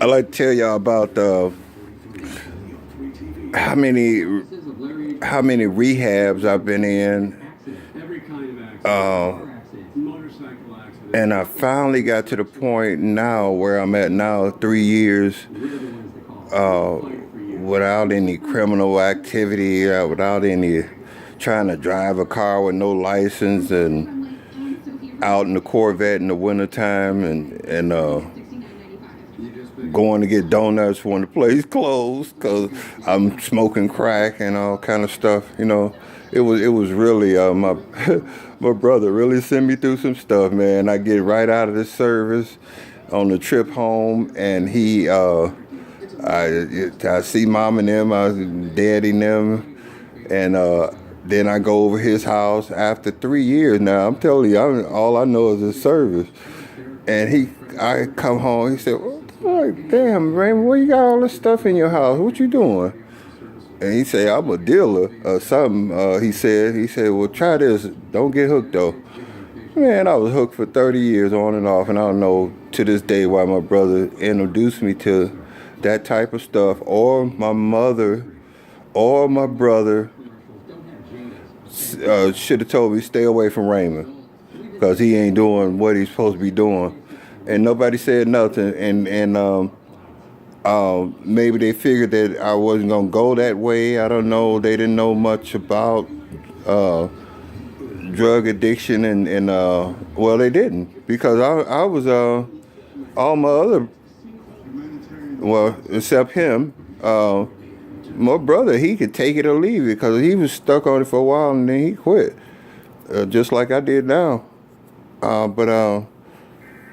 I'd like to tell y'all about how many rehabs I've been in, uh, and I finally got to the point now where I'm at now, 3 years without any criminal activity, without any trying to drive a car with no license, and out in the Corvette in the wintertime, and going to get donuts when the place closed because I'm smoking crack and all kind of stuff. It was really my my brother really sent me through some stuff, man. I get right out of the service on the trip home, and I see mom and them, daddy and them, and then I go over his house after 3 years. Now I'm telling you, all I know is the service. And I come home. He said, "Oh, damn, Raymond, why you got all this stuff in your house? What you doing?" And he said, "I'm a dealer or something." He said, "Well, try this. Don't get hooked though." Man, I was hooked for 30 years on and off, and I don't know to this day why my brother introduced me to that type of stuff, or my mother, or my brother should have told me stay away from Raymond because he ain't doing what he's supposed to be doing. And nobody said nothing, and maybe they figured that I wasn't gonna go that way. I don't know. They didn't know much about drug addiction, and well, they didn't, because I was all my other, well, except him. My brother, he could take it or leave it because he was stuck on it for a while and then he quit, just like I did now. But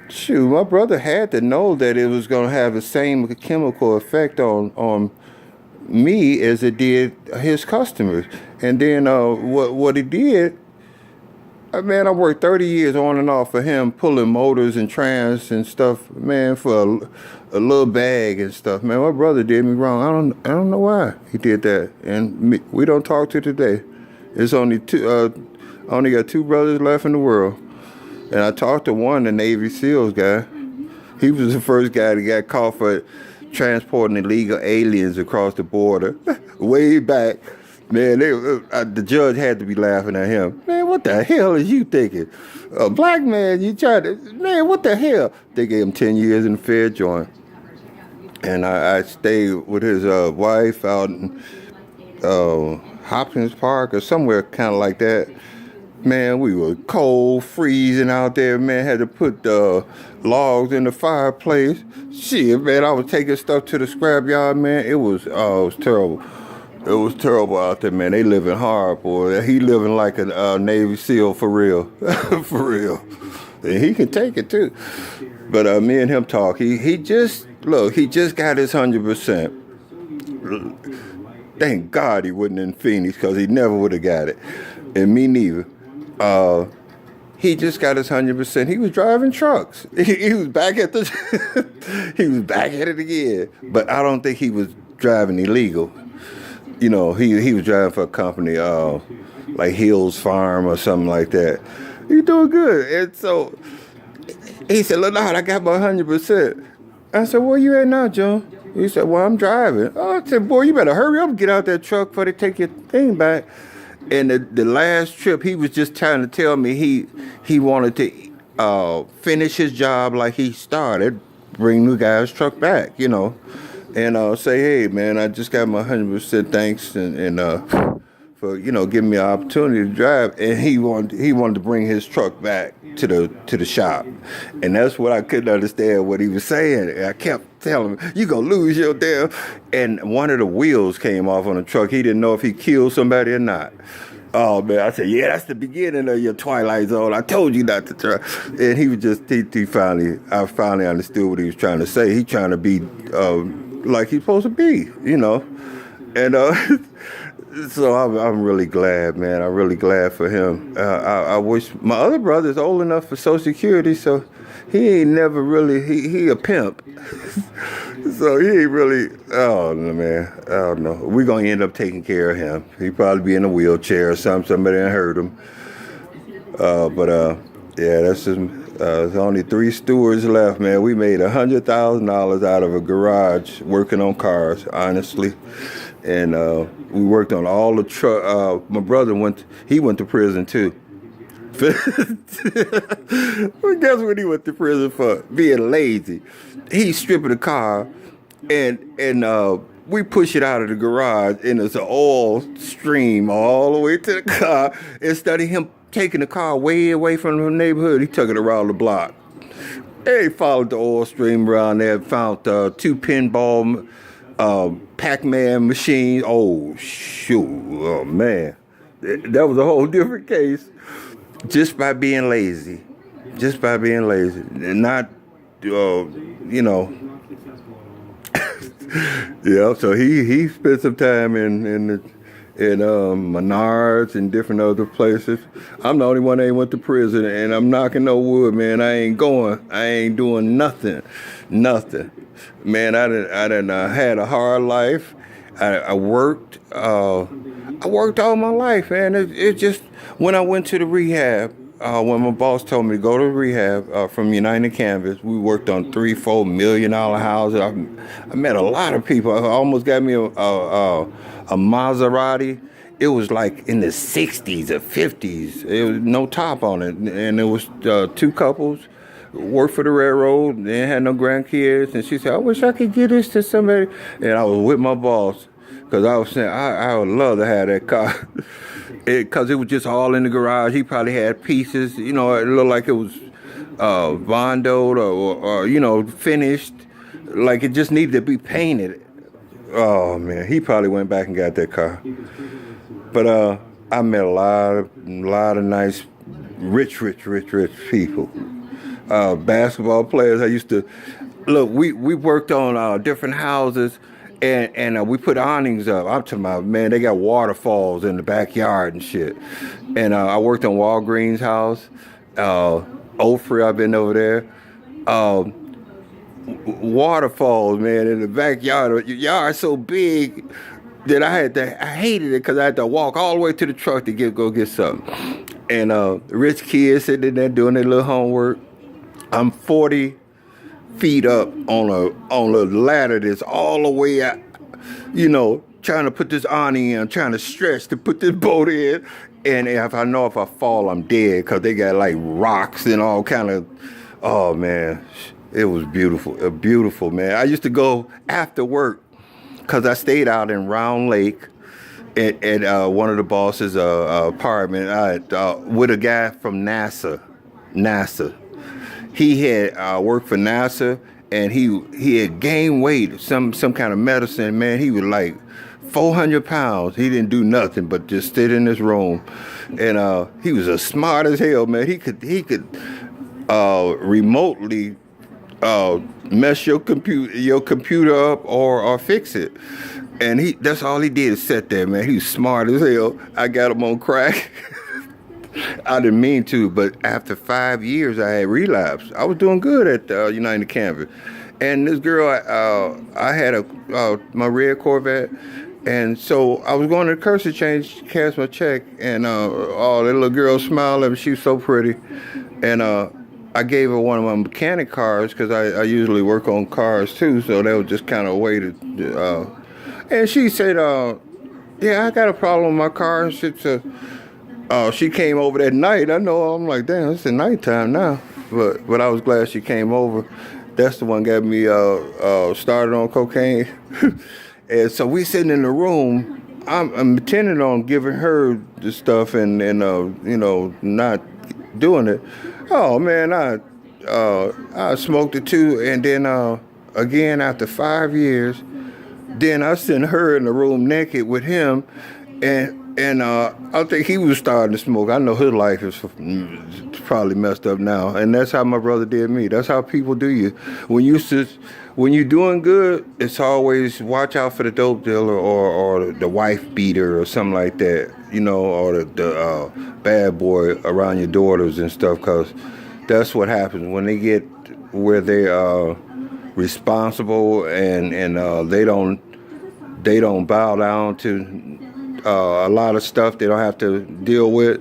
shoot, my brother had to know that it was going to have the same chemical effect on me as it did his customers. And then what he did, man, I worked 30 years on and off for him, pulling motors and trans and stuff, man, for a little bag and stuff. Man, my brother did me wrong. I don't know why he did that. And we don't talk to today. It's only only got two brothers left in the world. And I talked to one, the Navy SEALs guy. He was the first guy that got caught for transporting illegal aliens across the border way back. Man, the judge had to be laughing at him. Man, what the hell is you thinking? A black man, you tried to, man, what the hell? They gave him 10 years in the fair joint. And I stayed with his wife out in Hopkins Park or somewhere kind of like that. Man, we were cold, freezing out there, man. Had to put logs in the fireplace. Shit, man, I was taking stuff to the scrapyard, man. It was terrible. It was terrible out there, man. They living hard, boy. He living like a Navy SEAL for real. For real. And he can take it, too. But me and him talk. He just got his 100%. Thank God he wasn't in Phoenix, because he never would have got it. And me neither. He just got his 100%. He was driving trucks. He was back at he was back at it again. But I don't think he was driving illegal. He was driving for a company, like Hills Farm or something like that. He's doing good. And so he said, "Look, I got my 100%. I said, "Where you at now, John?" He said, "Well, I'm driving." I said, "Boy, you better hurry up and get out that truck before they take your thing back." And the last trip, he was just trying to tell me he wanted to finish his job like he started, bring the guy's truck back, and say, "Hey, man, I just got my 100%. Thanks, and for giving me an opportunity to drive." And he wanted to bring his truck back to the shop, and that's what I couldn't understand what he was saying. I kept telling him, "You gonna lose your damn," and one of the wheels came off on the truck. He didn't know if he killed somebody or not. Oh man, I said, "Yeah, that's the beginning of your Twilight Zone. I told you not to try." And he was just I finally understood what he was trying to say. He trying to be like he's supposed to be, and so I'm really glad, man. I'm really glad for him. I wish my other brother's old enough for Social Security, so he ain't never really, he a pimp. So he ain't really, oh no, man, I don't know. We're going to end up taking care of him. He'd probably be in a wheelchair or something. Somebody done hurt him. Yeah, that's just There's only 3 stewards left, man. We made $100,000 out of a garage working on cars, honestly. And we worked on all the truck. My brother he went to prison too. Well, guess what he went to prison for? Being lazy. He's stripping the car, and we push it out of the garage, and it's an oil stream all the way to the car. Instead of him taking the car way away from the neighborhood, he took it around the block. They followed the oil stream around there, found 2 pinball Pac-Man machines. Oh, shoot. Oh, man. That was a whole different case. Just by being lazy. Just by being lazy. And not, you know. Yeah, so he spent some time in Menards and different other places. I'm the only one that ain't went to prison, and I'm knocking no wood, man. I ain't going. I ain't doing nothing. Man, I done had a hard life. I worked. I worked all my life, man. It just, when I went to the rehab, when my boss told me to go to rehab from United Canvas, we worked on $3-4 million houses. I met a lot of people. I almost got me a Maserati. It was like in the 60s or 50s. It was no top on it, and it was 2 couples. Worked for the railroad. They had no grandkids, and she said, "I wish I could give this to somebody." And I was with my boss. Because I was saying, I would love to have that car. Because it was just all in the garage. He probably had pieces. You know, it looked like it was vondoed or, you know, finished. Like it just needed to be painted. Oh, man. He probably went back and got that car. But I met a lot of nice, rich people. Basketball players. I used to... Look, we worked on different houses. And we put awnings up. I'm talking about, man, they got waterfalls in the backyard and shit. And I worked on Walgreens house. Ofri, I've been over there. Waterfalls, man, in the backyard. Your yard's so big that I hated it because I had to walk all the way to the truck to go get something. And rich kids sitting in there doing their little homework. I'm 40 feet up on a ladder that's all the way out, you know, trying to put this awning in, trying to stretch to put this boat in. And if I fall, I'm dead, because they got like rocks and all kind of, oh man, it was beautiful, man. I used to go after work, because I stayed out in Round Lake at one of the boss's apartment with a guy from NASA. He had worked for NASA, and he had gained weight, some kind of medicine. Man, he was like 400 pounds. He didn't do nothing but just sit in his room, and he was as smart as hell, man. He could remotely mess your computer up or fix it, and that's all he did is sit there, man. He was smart as hell. I got him on crack. I didn't mean to, but after 5 years, I had relapsed. I was doing good at United Canvas, and this girl, I had my red Corvette, and so I was going to the currency change, cash my check, and that little girl smiled at me. She was so pretty, and I gave her one of my mechanic cars, because I usually work on cars too, so that was just kind of a way to. And she said, "Yeah, I got a problem with my car." And she came over that night. I'm like, damn, it's the nighttime now. But I was glad she came over. That's the one got me started on cocaine. And so we sitting in the room. I'm intending on giving her the stuff and you know, not doing it. Oh man, I smoked it too, and then again after 5 years, then I sent her in the room naked with him, and I think he was starting to smoke. I know his life is probably messed up now, and that's how my brother did me. That's how people do you. When you're doing good, it's always watch out for the dope dealer or the wife beater or something like that, you know, or the bad boy around your daughters and stuff, because that's what happens when they get where they are responsible and they don't bow down to a lot of stuff they don't have to deal with.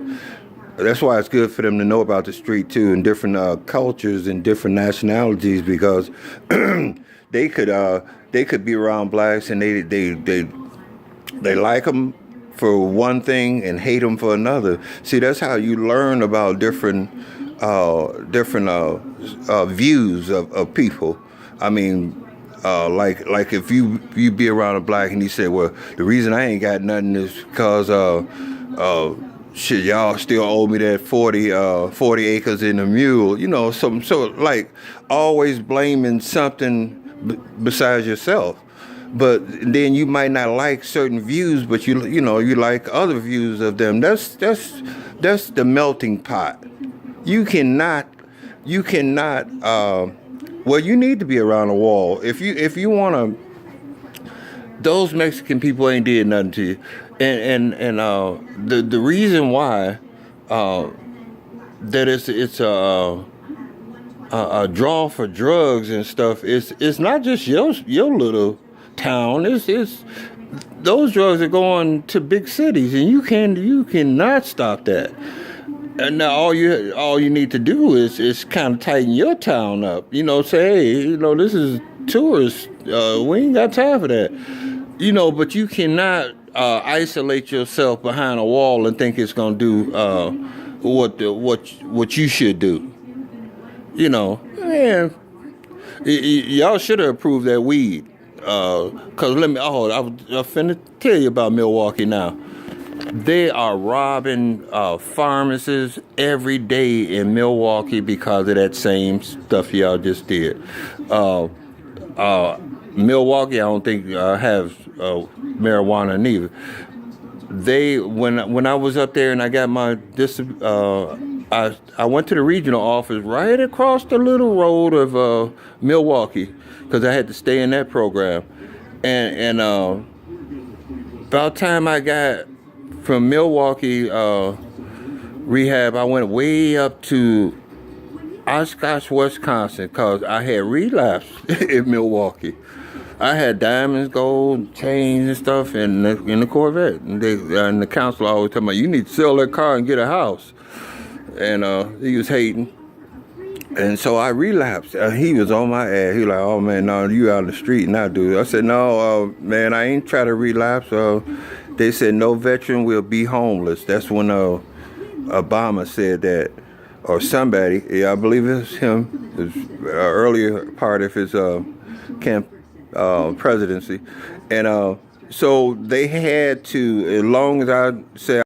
That's why it's good for them to know about the street too, and different cultures and different nationalities, because they could be around blacks and they like them for one thing and hate them for another. See, that's how you learn about different views of people. I mean, like if you be around a black and he said, well, the reason I ain't got nothing is because shit, y'all still owe me that 40 acres in a mule, you know, so like always blaming something besides yourself. But then you might not like certain views, but you like other views of them. That's the melting pot. You cannot. Well, you need to be around a wall if you want to. Those Mexican people ain't did nothing to you, and the reason why that it's a draw for drugs and stuff. It's not just your little town. It's those drugs are going to big cities, and you cannot stop that. And now all you need to do is kind of tighten your town up. You know, say, hey, you know, this is tourists. We ain't got time for that. You know, but you cannot isolate yourself behind a wall and think it's gonna do what you should do. You know, man, y'all should have approved that weed. Cause I'm finna tell you about Milwaukee now. They are robbing pharmacists every day in Milwaukee because of that same stuff y'all just did. Milwaukee, I don't think has marijuana neither. When I was up there and I got my I went to the regional office right across the little road of Milwaukee because I had to stay in that program, and about time I got from Milwaukee rehab, I went way up to Oshkosh, Wisconsin, because I had relapsed in Milwaukee. I had diamonds, gold, chains, and stuff in the Corvette. And the counselor always told me, you need to sell that car and get a house. And he was hating. And so I relapsed. He was on my ass. He was like, oh, man, no, you out in the street now, dude. I said, no, man, I ain't trying to relapse. They said no veteran will be homeless. That's when Obama said that. Or somebody, yeah, I believe it's him, his earlier part of his presidency. And so they had to, as long as I said,